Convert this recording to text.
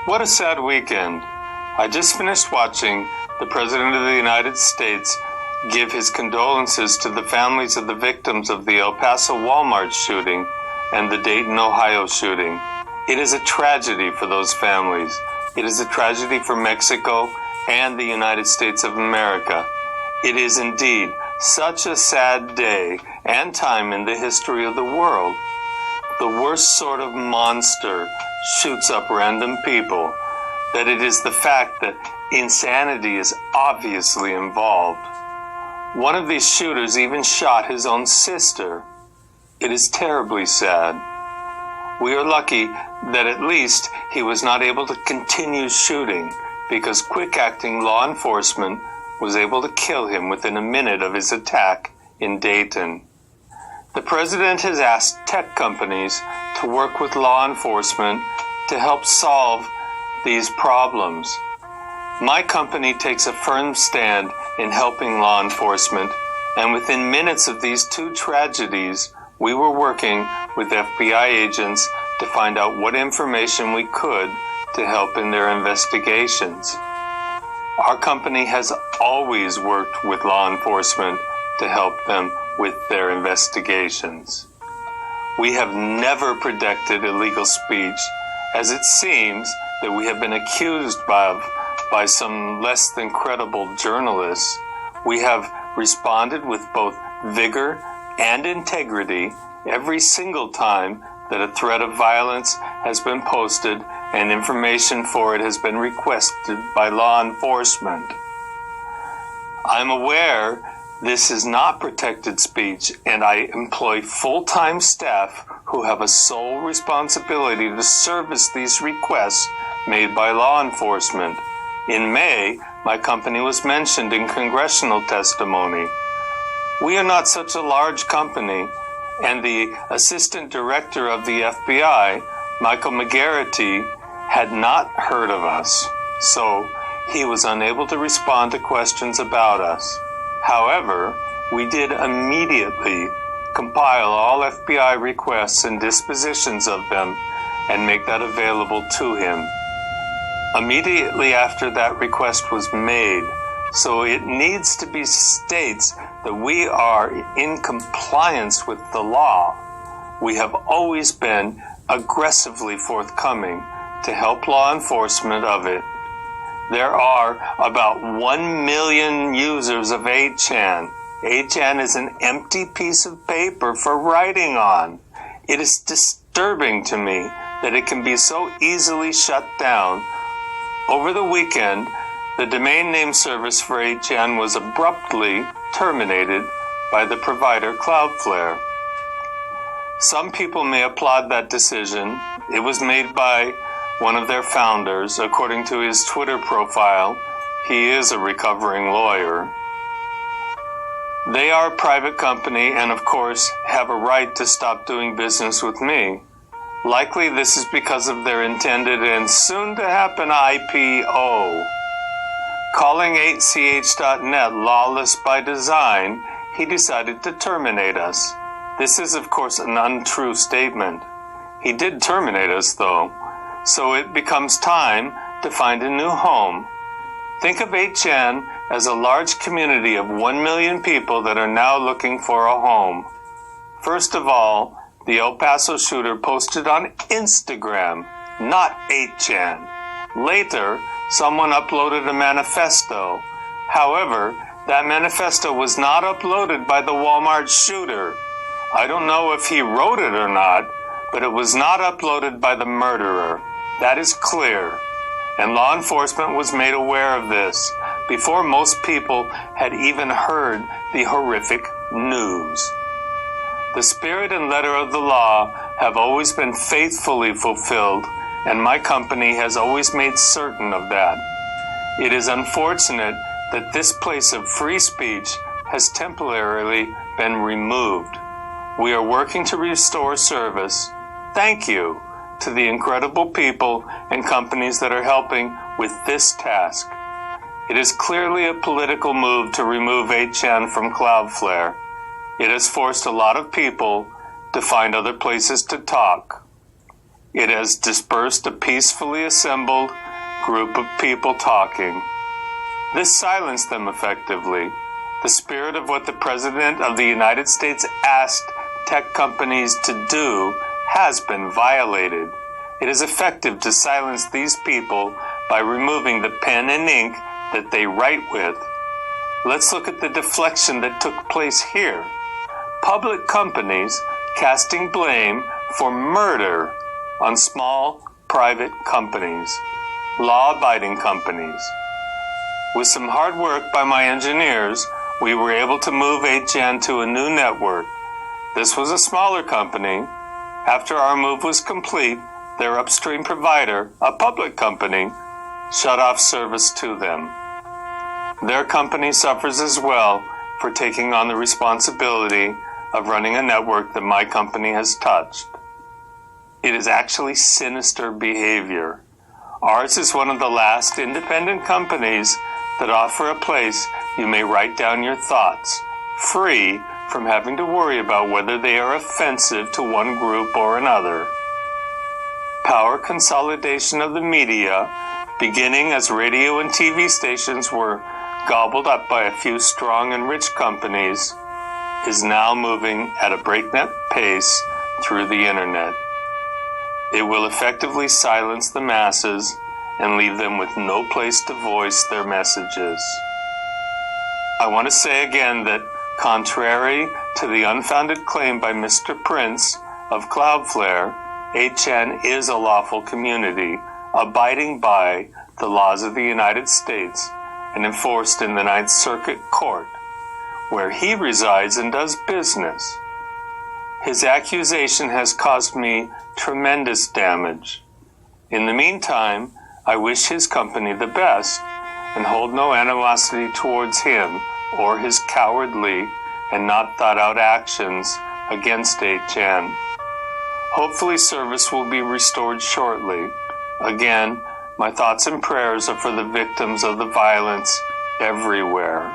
What a sad weekend. I just finished watching the President of the United States give his condolences to the families of the victims of the El Paso Walmart shooting and the Dayton, Ohio shooting. It is a tragedy for those families. It is a tragedy for Mexico and the United States of America. It is indeed such a sad day and time in the history of the world. The worst sort of monster shoots up random people, that it is the fact that insanity is obviously involved. One of these shooters even shot his own sister. It is terribly sad. We are lucky that at least he was not able to continue shooting, because quick-acting law enforcement was able to kill him within a minute of his attack in Dayton. The president has asked tech companies to work with law enforcement to help solve these problems. My company takes a firm stand in helping law enforcement, and within minutes of these two tragedies, we were working with FBI agents to find out what information we could to help in their investigations. Our company has always worked with law enforcement to help them with their investigations. We have never protected illegal speech, as it seems that we have been accused by some less than credible journalists. We have responded with both vigor and integrity every single time that a threat of violence has been posted and information for it has been requested by law enforcement. I'm aware this is not protected speech, and I employ full-time staff who have a sole responsibility to service these requests made by law enforcement. In May, my company was mentioned in congressional testimony. We are not such a large company, and the assistant director of the FBI, Michael McGarrity, had not heard of us, so he was unable to respond to questions about us. However, we did immediately compile all FBI requests and dispositions of them and make that available to him. Immediately after that request was made, so it needs to be states that we are in compliance with the law. We have always been aggressively forthcoming to help law enforcement of it. There are about 1 million users of 8chan. 8chan is an empty piece of paper for writing on. It is disturbing to me that it can be so easily shut down. Over the weekend, the domain name service for 8chan was abruptly terminated by the provider Cloudflare. Some people may applaud that decision. It was made by one of their founders. According to his Twitter profile, he is a recovering lawyer. They are a private company and, of course, have a right to stop doing business with me. Likely this is because of their intended and soon-to-happen IPO. Calling 8ch.net lawless by design, he decided to terminate us. This is, of course, an untrue statement. He did terminate us, though, so it becomes time to find a new home. Think of 8chan as a large community of 1 million people that are now looking for a home. First of all, the El Paso shooter posted on Instagram, not 8chan. Later, someone uploaded a manifesto. However, that manifesto was not uploaded by the Walmart shooter. I don't know if he wrote it or not, but it was not uploaded by the murderer. That is clear. And law enforcement was made aware of this before most people had even heard the horrific news. The spirit and letter of the law have always been faithfully fulfilled, and my company has always made certain of that. It is unfortunate that this place of free speech has temporarily been removed. We are working to restore service. Thank you to the incredible people and companies that are helping with this task. It is clearly a political move to remove 8chan from Cloudflare. It has forced a lot of people to find other places to talk. It has dispersed a peacefully assembled group of people talking. This silenced them effectively. The spirit of what the President of the United States asked tech companies to do has been violated. It is effective to silence these people by removing the pen and ink that they write with. Let's look at the deflection that took place here. Public companies casting blame for murder on small private companies, law-abiding companies. With some hard work by my engineers, we were able to move HN to a new network. This was a smaller company. After our move was complete, their upstream provider, a public company, shut off service to them. Their company suffers as well for taking on the responsibility of running a network that my company has touched. It is actually sinister behavior. Ours is one of the last independent companies that offer a place you may write down your thoughts, free from having to worry about whether they are offensive to one group or another. Power consolidation of the media, beginning as radio and TV stations were gobbled up by a few strong and rich companies, is now moving at a breakneck pace through the internet. It will effectively silence the masses and leave them with no place to voice their messages. I want to say again that, contrary to the unfounded claim by Mr. Prince of Cloudflare, HN is a lawful community, abiding by the laws of the United States and enforced in the Ninth Circuit Court, where he resides and does business. His accusation has caused me tremendous damage. In the meantime, I wish his company the best and hold no animosity towards him or his cowardly and not thought out actions against HN. Hopefully service will be restored shortly. Again, my thoughts and prayers are for the victims of the violence everywhere.